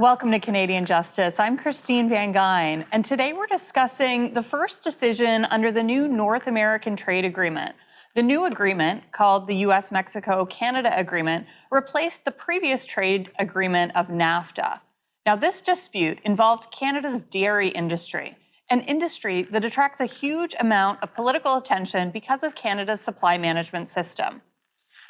Welcome to Canadian Justice. I'm Christine Van Gyn, and today we're discussing the first decision under the new North American Trade Agreement. The new agreement, called the U.S.-Mexico-Canada Agreement, replaced the previous trade agreement of NAFTA. Now, this dispute involved Canada's dairy industry, an industry that attracts a huge amount of political attention because of Canada's supply management system.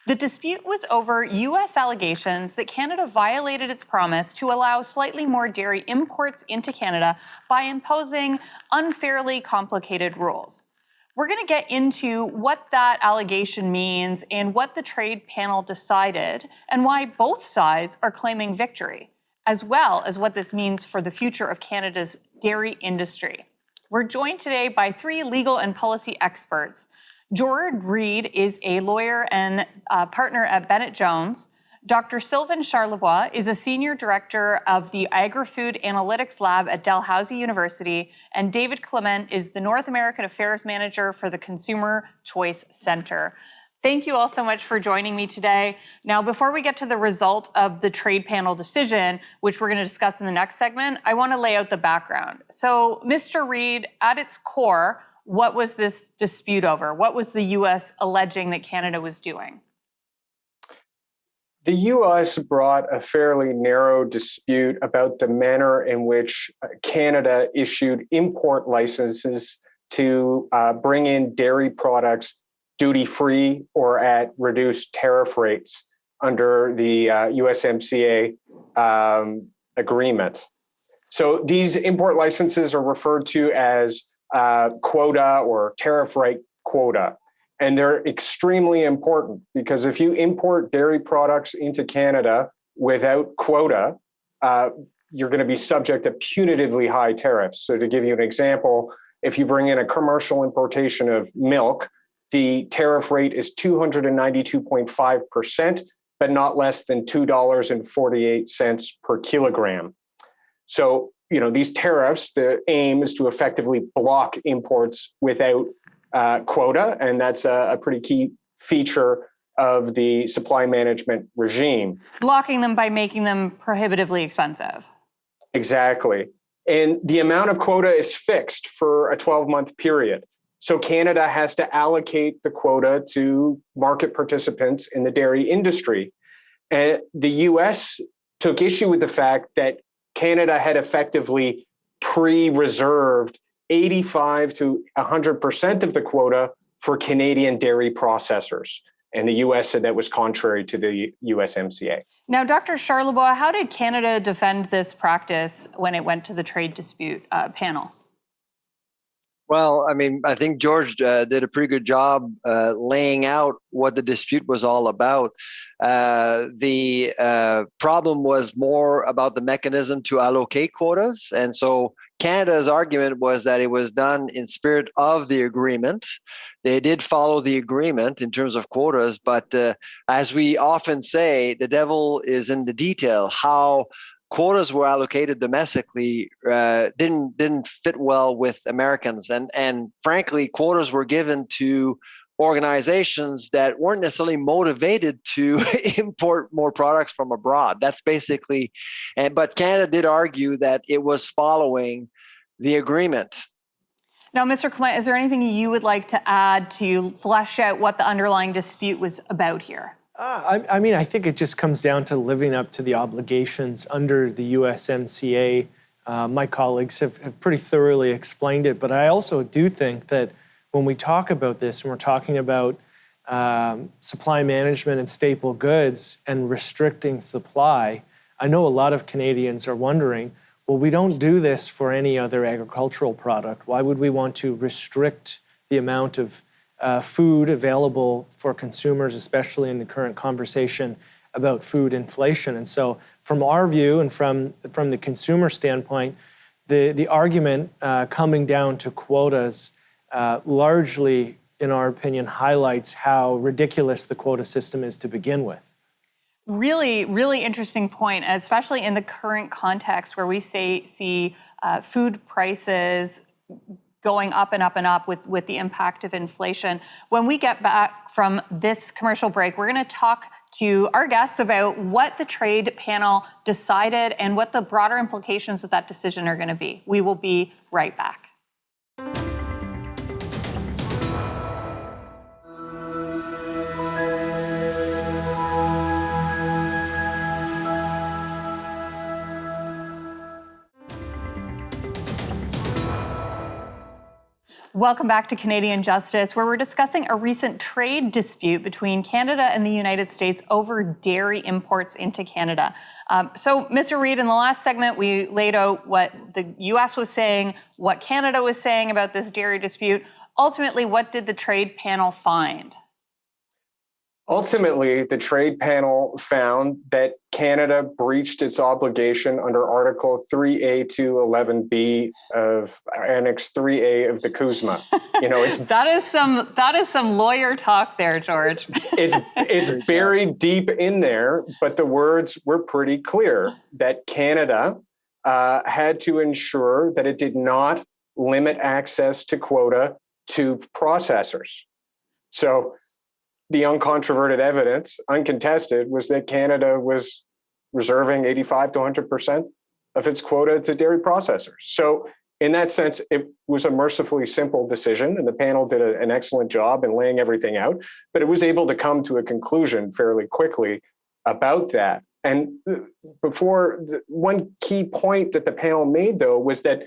The dispute was over U.S. allegations that Canada violated its promise to allow slightly more dairy imports into Canada by imposing unfairly complicated rules. We're going to get into what that allegation means and what the trade panel decided and why both sides are claiming victory, as well as what this means for the future of Canada's dairy industry. We're joined today by three legal and policy experts. George Reed is a lawyer and partner at Bennett Jones. Dr. Sylvain Charlebois is a senior director of the Agri-Food Analytics Lab at Dalhousie University. And David Clement is the North American Affairs Manager for the Consumer Choice Center. Thank you all so much for joining me today. Now, before we get to the result of the trade panel decision, which we're going to discuss in the next segment, I want to lay out the background. So, Mr. Reed, at its core, what was this dispute over? What was the U.S. alleging that Canada was doing? The U.S. brought a fairly narrow dispute about the manner in which Canada issued import licenses to bring in dairy products duty-free or at reduced tariff rates under the USMCA agreement. So these import licenses are referred to as quota or tariff rate quota. And they're extremely important because if you import dairy products into Canada without quota, you're going to be subject to punitively high tariffs. So to give you an example, if you bring in a commercial importation of milk, the tariff rate is 292.5%, but not less than $2.48 per kilogram. So, these tariffs, the aim is to effectively block imports without quota, and that's a pretty key feature of the supply management regime. Blocking them by making them prohibitively expensive. Exactly. And the amount of quota is fixed for a 12-month period. So Canada has to allocate the quota to market participants in the dairy industry. And the U.S. took issue with the fact that Canada had effectively pre-reserved 85 to 100% of the quota for Canadian dairy processors. And the U.S. said that was contrary to the USMCA. Now, Dr. Charlebois, how did Canada defend this practice when it went to the trade dispute panel? Well, I think George did a pretty good job laying out what the dispute was all about. The problem was more about the mechanism to allocate quotas. And so Canada's argument was that it was done in spirit of the agreement. They did follow the agreement in terms of quotas, but as we often say, the devil is in the detail. How quotas were allocated domestically didn't fit well with Americans. And frankly, quotas were given to organizations that weren't necessarily motivated to import more products from abroad. That's basically, but Canada did argue that it was following the agreement. Now, Mr. Clement, is there anything you would like to add to flesh out what the underlying dispute was about here? I think it just comes down to living up to the obligations under the USMCA. My colleagues have pretty thoroughly explained it, but I also do think that when we talk about this and we're talking about supply management and staple goods and restricting supply, I know a lot of Canadians are wondering, well, we don't do this for any other agricultural product. Why would we want to restrict the amount of food available for consumers, especially in the current conversation about food inflation? And so from our view and from the consumer standpoint, the argument coming down to quotas largely, in our opinion, highlights how ridiculous the quota system is to begin with. Really, really interesting point, especially in the current context where we see food prices going up and up and up with the impact of inflation. When we get back from this commercial break, we're going to talk to our guests about what the trade panel decided and what the broader implications of that decision are going to be. We will be right back. Welcome back to Canadian Justice, where we're discussing a recent trade dispute between Canada and the United States over dairy imports into Canada. So, Mr. Reid, in the last segment, we laid out what the U.S. was saying, what Canada was saying about this dairy dispute. Ultimately, what did the trade panel find? Ultimately, the trade panel found that Canada breached its obligation under Article 3A to 11B of Annex 3A of the CUSMA. It's that is some lawyer talk there, George. it's buried deep in there, but the words were pretty clear that Canada had to ensure that it did not limit access to quota to processors. So the uncontroverted evidence, uncontested, was that Canada was reserving 85 to 100% of its quota to dairy processors. So in that sense, it was a mercifully simple decision, and the panel did an excellent job in laying everything out, but it was able to come to a conclusion fairly quickly about that. And one key point that the panel made, though, was that,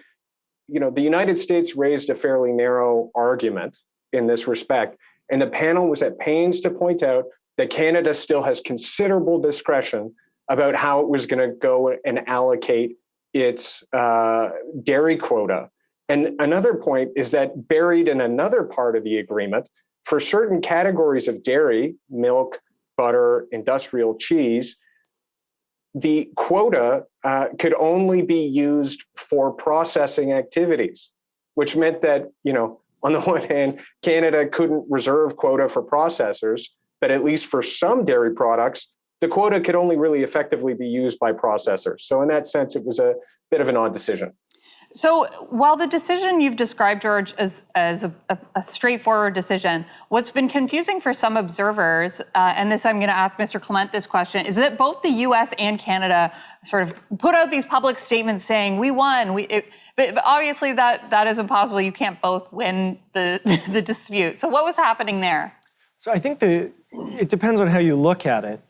the United States raised a fairly narrow argument in this respect. And the panel was at pains to point out that Canada still has considerable discretion about how it was going to go and allocate its dairy quota. And another point is that buried in another part of the agreement, for certain categories of dairy, milk, butter, industrial cheese, the quota could only be used for processing activities, which meant that, on the one hand, Canada couldn't reserve quota for processors, but at least for some dairy products, the quota could only really effectively be used by processors. So in that sense, it was a bit of an odd decision. So while the decision you've described, George, as a straightforward decision, what's been confusing for some observers, and this I'm going to ask Mr. Clement this question, is that both the U.S. and Canada sort of put out these public statements saying, we won. But obviously that is impossible. You can't both win the dispute. So what was happening there? So I think it depends on how you look at it.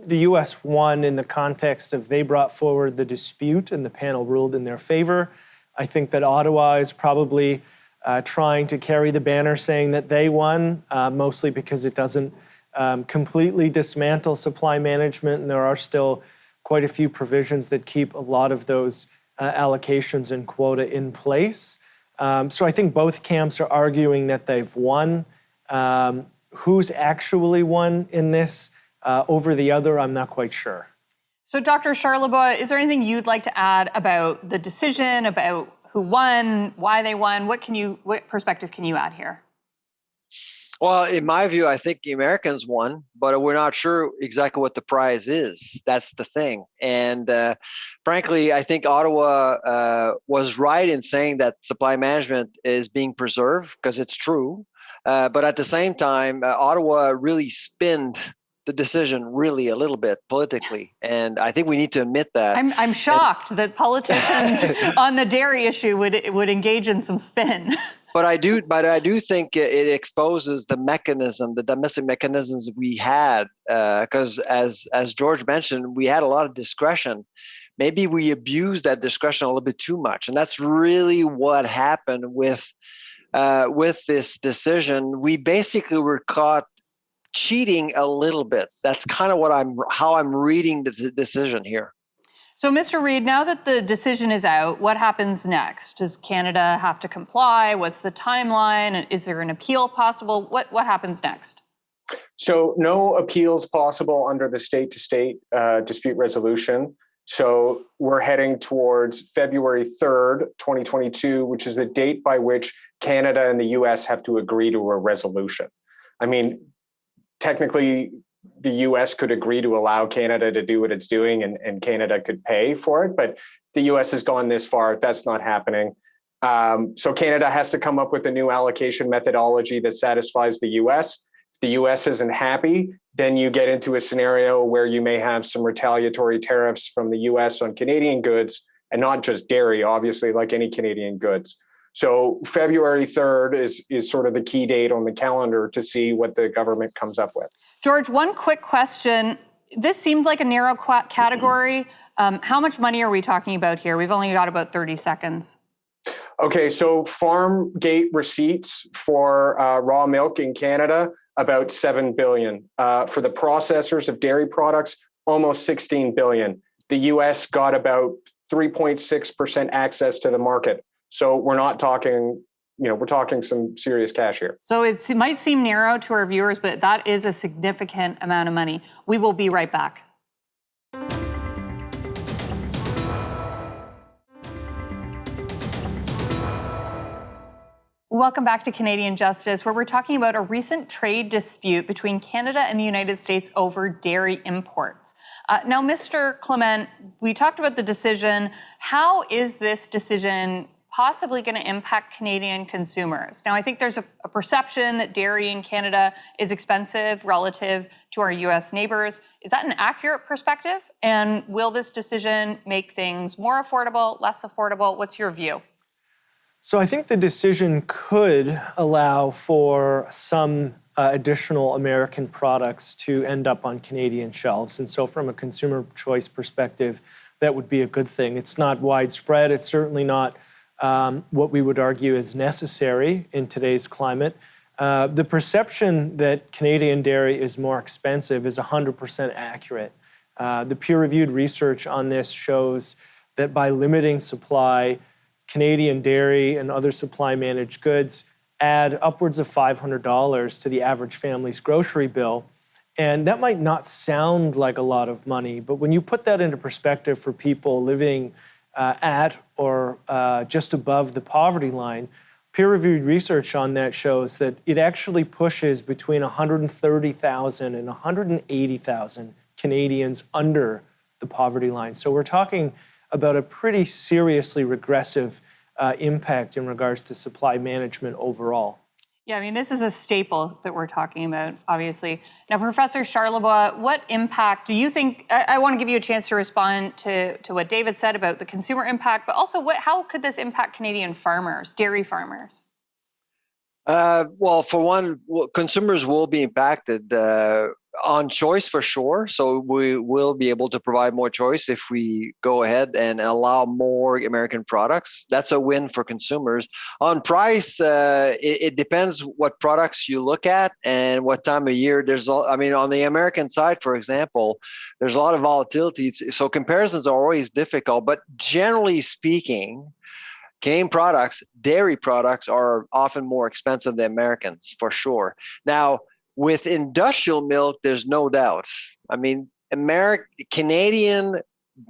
The U.S. won in the context of they brought forward the dispute and the panel ruled in their favor. I think that Ottawa is probably trying to carry the banner saying that they won, mostly because it doesn't completely dismantle supply management, and there are still quite a few provisions that keep a lot of those allocations and quota in place. So I think both camps are arguing that they've won. Who's actually won in this over the other, I'm not quite sure. So Dr. Charlebois, is there anything you'd like to add about the decision, about who won, why they won? What perspective can you add here? Well, in my view, I think the Americans won, but we're not sure exactly what the prize is. That's the thing. And frankly, I think Ottawa was right in saying that supply management is being preserved, because it's true. But at the same time, Ottawa really spinned the decision really a little bit politically, and I think we need to admit that. I'm shocked that politicians on the dairy issue would engage in some spin. But I do think it exposes the domestic mechanisms we had, because as George mentioned, we had a lot of discretion. Maybe we abused that discretion a little bit too much, and that's really what happened with this decision. We basically were caught cheating a little bit. That's kind of how I'm reading the decision here. So, Mr. Reid, now that the decision is out, what happens next? Does Canada have to comply? What's the timeline? Is there an appeal possible? What happens next? So no appeals possible under the state-to-state dispute resolution. So we're heading towards February 3rd, 2022, which is the date by which Canada and the U.S. have to agree to a resolution. I mean, technically, the U.S. could agree to allow Canada to do what it's doing, and Canada could pay for it. But the U.S. has gone this far. That's not happening. So Canada has to come up with a new allocation methodology that satisfies the US. If the US isn't happy, then you get into a scenario where you may have some retaliatory tariffs from the US on Canadian goods, and not just dairy, obviously, like any Canadian goods. So February 3rd is sort of the key date on the calendar to see what the government comes up with. George, one quick question. This seemed like a narrow category. How much money are we talking about here? We've only got about 30 seconds. Okay, so farm gate receipts for raw milk in Canada, about $7 billion. For the processors of dairy products, almost $16 billion. The US got about 3.6% access to the market. So we're not talking, we're talking some serious cash here. So it might seem narrow to our viewers, but that is a significant amount of money. We will be right back. Welcome back to Canadian Justice, where we're talking about a recent trade dispute between Canada and the United States over dairy imports. Now, Mr. Clement, we talked about the decision. How is this decision possibly going to impact Canadian consumers? Now, I think there's a perception that dairy in Canada is expensive relative to our U.S. neighbors. Is that an accurate perspective? And will this decision make things more affordable, less affordable? What's your view? So I think the decision could allow for some additional American products to end up on Canadian shelves. And so from a consumer choice perspective, that would be a good thing. It's not widespread. It's certainly not what we would argue is necessary in today's climate. The perception that Canadian dairy is more expensive is 100% accurate. The peer-reviewed research on this shows that by limiting supply, Canadian dairy and other supply-managed goods add upwards of $500 to the average family's grocery bill. And that might not sound like a lot of money, but when you put that into perspective for people living at or just above the poverty line, peer-reviewed research on that shows that it actually pushes between 130,000 and 180,000 Canadians under the poverty line. So we're talking about a pretty seriously regressive impact in regards to supply management overall. Yeah, I mean, this is a staple that we're talking about, obviously. Now, Professor Charlebois, what impact do you think, I want to give you a chance to respond to what David said about the consumer impact, but also how could this impact Canadian farmers, dairy farmers? Well, for one, consumers will be impacted on choice for sure. So we will be able to provide more choice if we go ahead and allow more American products. That's a win for consumers. On price, it depends what products you look at and what time of year. On the American side, for example, there's a lot of volatility. So comparisons are always difficult. But generally speaking, Canadian products, dairy products, are often more expensive than Americans, for sure. Now, with industrial milk, there's no doubt. I mean, Canadian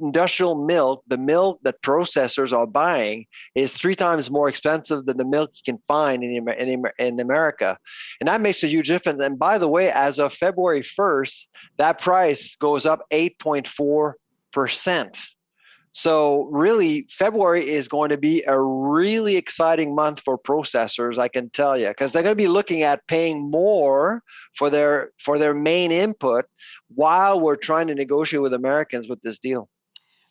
industrial milk, the milk that processors are buying, is 3 times more expensive than the milk you can find in America. And that makes a huge difference. And by the way, as of February 1st, that price goes up 8.4%. So really, February is going to be a really exciting month for processors, I can tell you, because they're going to be looking at paying more for their main input while we're trying to negotiate with Americans with this deal.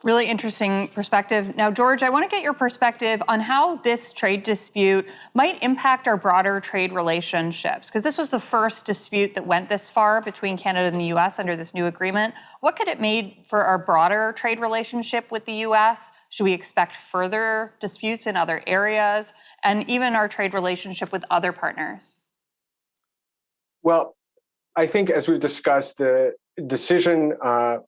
Really interesting perspective. Now, George, I want to get your perspective on how this trade dispute might impact our broader trade relationships, because this was the first dispute that went this far between Canada and the U.S. under this new agreement. What could it mean for our broader trade relationship with the U.S.? Should we expect further disputes in other areas, and even our trade relationship with other partners? Well, I think as we've discussed, the decision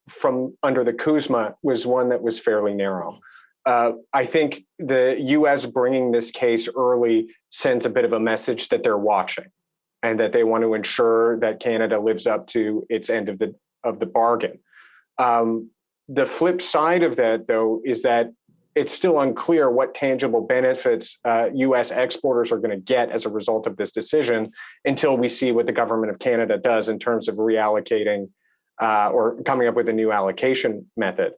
from under the CUSMA was one that was fairly narrow. I think the U.S. bringing this case early sends a bit of a message that they're watching and that they want to ensure that Canada lives up to its end of the bargain. The flip side of that, though, is that it's still unclear what tangible benefits U.S. exporters are going to get as a result of this decision until we see what the government of Canada does in terms of reallocating or coming up with a new allocation method.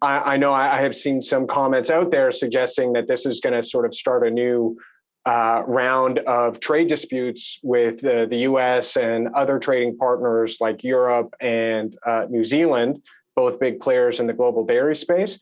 I know I have seen some comments out there suggesting that this is going to sort of start a new round of trade disputes with the US and other trading partners like Europe and New Zealand, both big players in the global dairy space.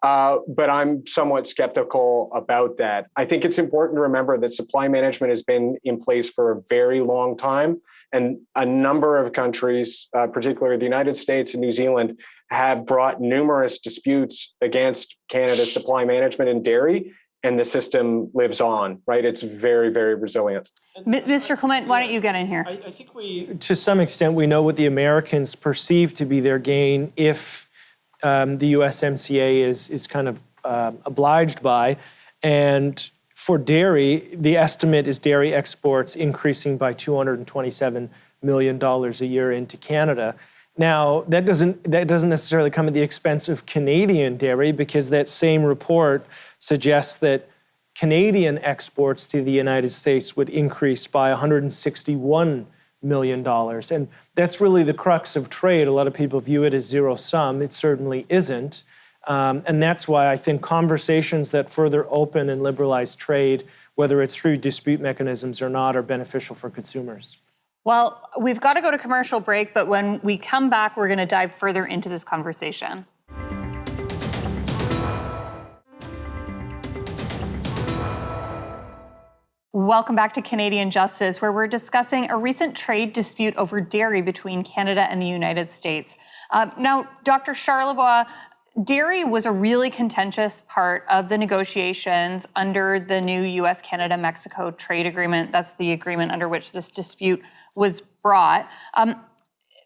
But I'm somewhat skeptical about that. I think it's important to remember that supply management has been in place for a very long time. And a number of countries, particularly the United States and New Zealand, have brought numerous disputes against Canada's supply management in dairy, and the system lives on, right? It's very, very resilient. Mr. Clement, why don't you get in here? I think to some extent, we know what the Americans perceive to be their gain if the USMCA is kind of obliged by. And for dairy, the estimate is dairy exports increasing by $227 million a year into Canada. Now, that doesn't necessarily come at the expense of Canadian dairy, because that same report suggests that Canadian exports to the United States would increase by $161 million. And that's really the crux of trade. A lot of people view it as zero sum. It certainly isn't. And that's why I think conversations that further open and liberalize trade, whether it's through dispute mechanisms or not, are beneficial for consumers. Well, we've got to go to commercial break, but when we come back, we're going to dive further into this conversation. Welcome back to Canadian Justice, where we're discussing a recent trade dispute over dairy between Canada and the United States. Now, Dr. Charlebois, dairy was a really contentious part of the negotiations under the new U.S.-Canada-Mexico trade agreement. That's the agreement under which this dispute was brought.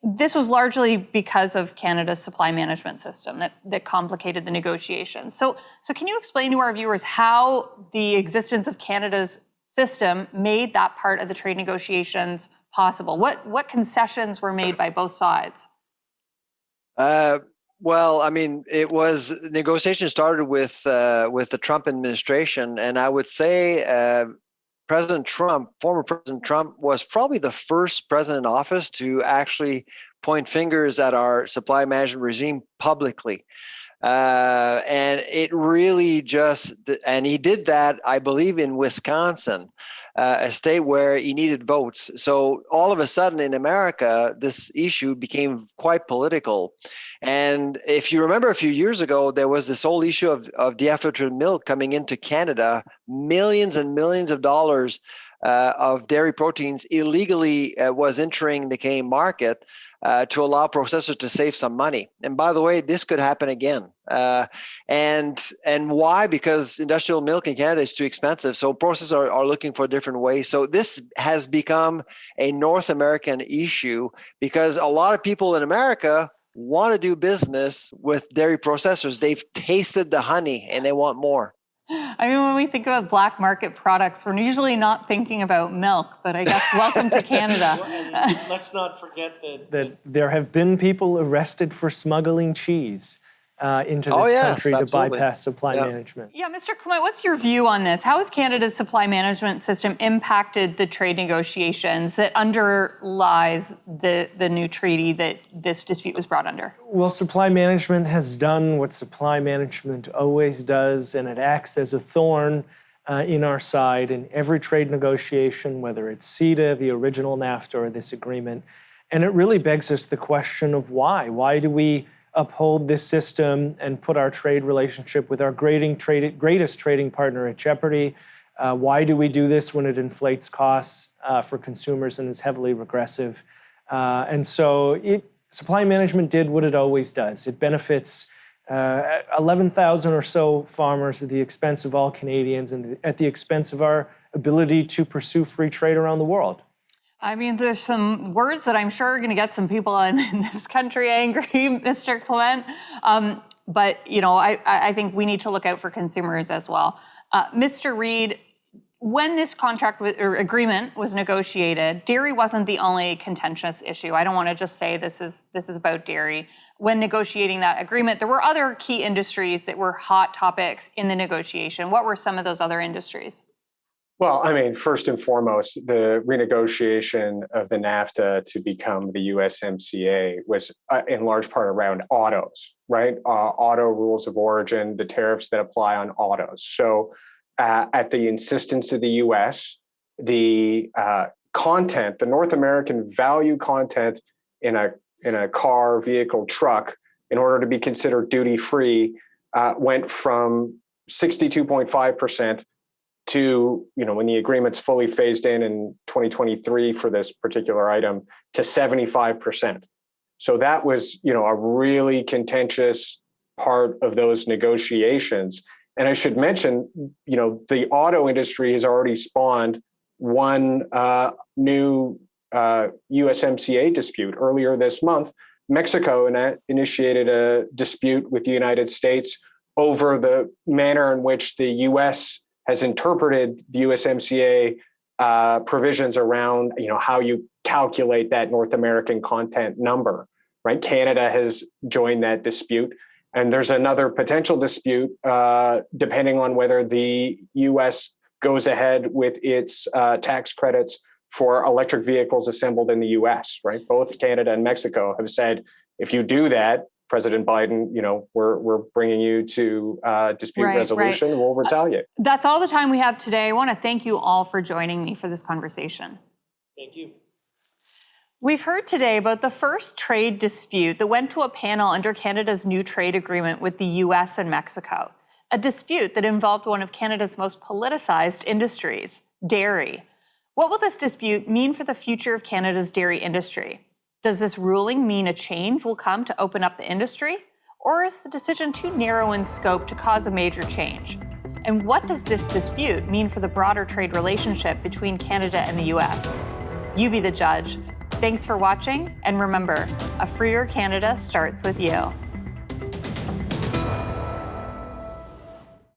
This was largely because of Canada's supply management system that complicated the negotiations. So can you explain to our viewers how the existence of Canada's system made that part of the trade negotiations possible? What concessions were made by both sides? Well, I mean, negotiations started with the Trump administration, and I would say former President Trump, was probably the first president in office to actually point fingers at our supply management regime publicly. And it really and he did that, I believe, in Wisconsin, a state where he needed votes. So all of a sudden in America, this issue became quite political. And if you remember a few years ago, there was this whole issue of de-effluented milk coming into Canada, millions and millions of dollars of dairy proteins illegally was entering the Canadian market to allow processors to save some money. And by the way, this could happen again. And why? Because industrial milk in Canada is too expensive. So processors are looking for different ways. So this has become a North American issue because a lot of people in America want to do business with dairy processors. They've tasted the honey and they want more. I mean, when we think about black market products, we're usually not thinking about milk, but I guess welcome to Canada. Let's not forget that there have been people arrested for smuggling cheese into this country to bypass supply management. Yeah, Mr. Clement, what's your view on this? How has Canada's supply management system impacted the trade negotiations that underlies the new treaty that this dispute was brought under? Well, supply management has done what supply management always does, and it acts as a thorn in our side in every trade negotiation, whether it's CETA, the original NAFTA, or this agreement. And it really begs us the question of why. Why do we uphold this system and put our trade relationship with our greatest trading partner at jeopardy? Why do we do this when it inflates costs for consumers and is heavily regressive? And so supply management did what it always does. It benefits 11,000 or so farmers at the expense of all Canadians and at the expense of our ability to pursue free trade around the world. I mean, there's some words that I'm sure are going to get some people in this country angry, Mr. Clement. But, you know, I think we need to look out for consumers as well. Mr. Reid, when this contract or agreement was negotiated, dairy wasn't the only contentious issue. I don't want to just say this is about dairy. When negotiating that agreement, there were other key industries that were hot topics in the negotiation. What were some of those other industries? Well, I mean, first and foremost, the renegotiation of the NAFTA to become the USMCA was in large part around autos, right? Auto rules of origin, the tariffs that apply on autos. So at the insistence of the US, the content, the North American value content in a car, vehicle, truck, in order to be considered duty-free, went from 62.5% to, when the agreement's fully phased in 2023 for this particular item, to 75%. So that was, a really contentious part of those negotiations. And I should mention, the auto industry has already spawned one new USMCA dispute. Earlier this month, Mexico initiated a dispute with the United States over the manner in which the US has interpreted the USMCA provisions around, how you calculate that North American content number, right? Canada has joined that dispute. And there's another potential dispute depending on whether the US goes ahead with its tax credits for electric vehicles assembled in the US, right? Both Canada and Mexico have said, if you do that, President Biden, we're bringing you to dispute resolution. Right. We'll retaliate. That's all the time we have today. I want to thank you all for joining me for this conversation. Thank you. We've heard today about the first trade dispute that went to a panel under Canada's new trade agreement with the US and Mexico, a dispute that involved one of Canada's most politicized industries, dairy. What will this dispute mean for the future of Canada's dairy industry? Does this ruling mean a change will come to open up the industry? Or is the decision too narrow in scope to cause a major change? And what does this dispute mean for the broader trade relationship between Canada and the US? You be the judge. Thanks for watching, and remember, a freer Canada starts with you.